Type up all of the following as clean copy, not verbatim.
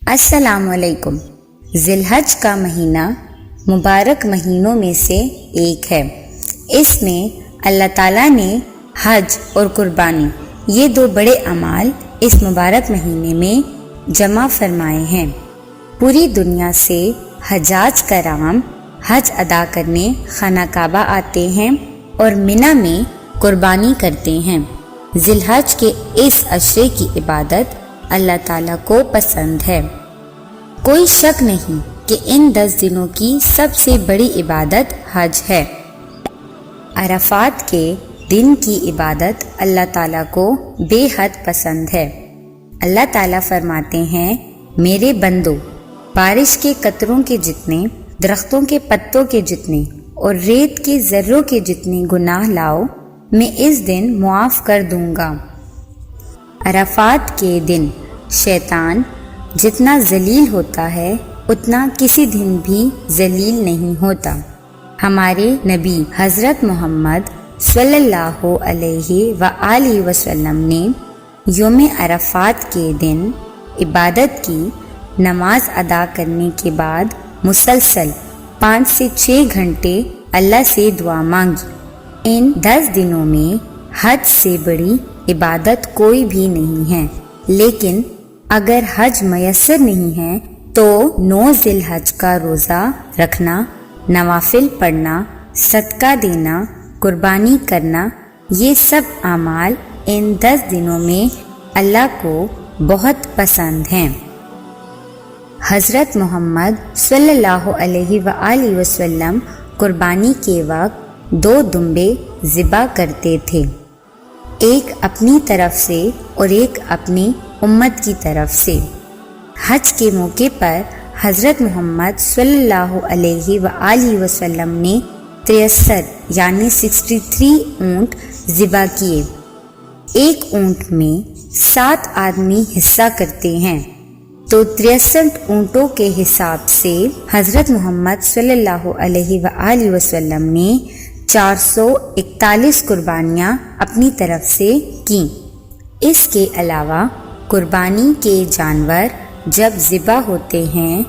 السلام علیکم۔ ذی الحج کا مہینہ مبارک مہینوں میں سے ایک ہے۔ اس میں اللہ تعالیٰ نے حج اور قربانی یہ دو بڑے اعمال اس مبارک مہینے میں جمع فرمائے ہیں۔ پوری دنیا سے حجاج کرام حج ادا کرنے خانہ کعبہ آتے ہیں اور منی میں قربانی کرتے ہیں۔ ذی الحج کے اس عشرے کی عبادت اللہ تعالیٰ کو پسند ہے۔ کوئی شک نہیں کہ ان 10 دنوں کی سب سے بڑی عبادت حج ہے۔ عرفات کے دن کی عبادت اللہ تعالیٰ کو بے حد پسند ہے۔ اللہ تعالیٰ فرماتے ہیں، میرے بندو، بارش کے قطروں کے جتنے، درختوں کے پتوں کے جتنے اور ریت کے ذروں کے جتنے گناہ لاؤ، میں اس دن معاف کر دوں گا۔ عرفات کے دن شیطان جتنا ذلیل ہوتا ہے اتنا کسی دن بھی ذلیل نہیں ہوتا۔ ہمارے نبی حضرت محمد صلی اللہ علیہ وآلہ وسلم نے یوم عرفات کے دن عبادت کی، نماز ادا کرنے کے بعد مسلسل 5 سے 6 گھنٹے اللہ سے دعا مانگی۔ ان 10 دنوں میں حج سے بڑی عبادت کوئی بھی نہیں ہے، لیکن اگر حج میسر نہیں ہے تو 9 ذی الحج کا روزہ رکھنا، نوافل پڑھنا، صدقہ دینا، قربانی کرنا، یہ سب اعمال ان 10 دنوں میں اللہ کو بہت پسند ہیں۔ حضرت محمد صلی اللہ علیہ وآلہ وسلم قربانی کے وقت 2 دمبے ذبح کرتے تھے، ایک اپنی طرف سے اور ایک اپنی امت کی طرف سے۔ حج کے موقع پر حضرت محمد صلی اللہ علیہ وآلہ وسلم نے 63 یعنی 63 اونٹ ذبح کیے۔ ایک اونٹ میں 7 آدمی حصہ کرتے ہیں، تو 63 اونٹوں کے حساب سے حضرت محمد صلی اللہ علیہ وآلہ وسلم نے 441 قربانیاں اپنی طرف سے کیں۔ اس کے علاوہ قربانی کے جانور جب ذبح ہوتے ہیں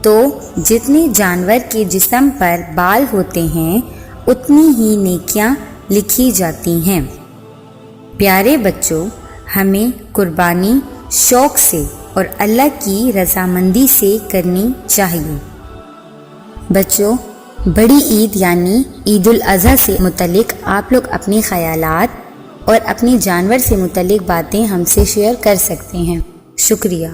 تو جتنے جانور کے جسم پر بال ہوتے ہیں اتنی ہی نیکیاں لکھی جاتی ہیں۔ پیارے بچوں، ہمیں قربانی شوق سے اور اللہ کی رضامندی سے کرنی چاہیے۔ بچوں، بڑی عید یعنی عید الاضحیٰ سے متعلق آپ لوگ اپنے خیالات اور اپنے جانور سے متعلق باتیں ہم سے شیئر کر سکتے ہیں۔ شکریہ۔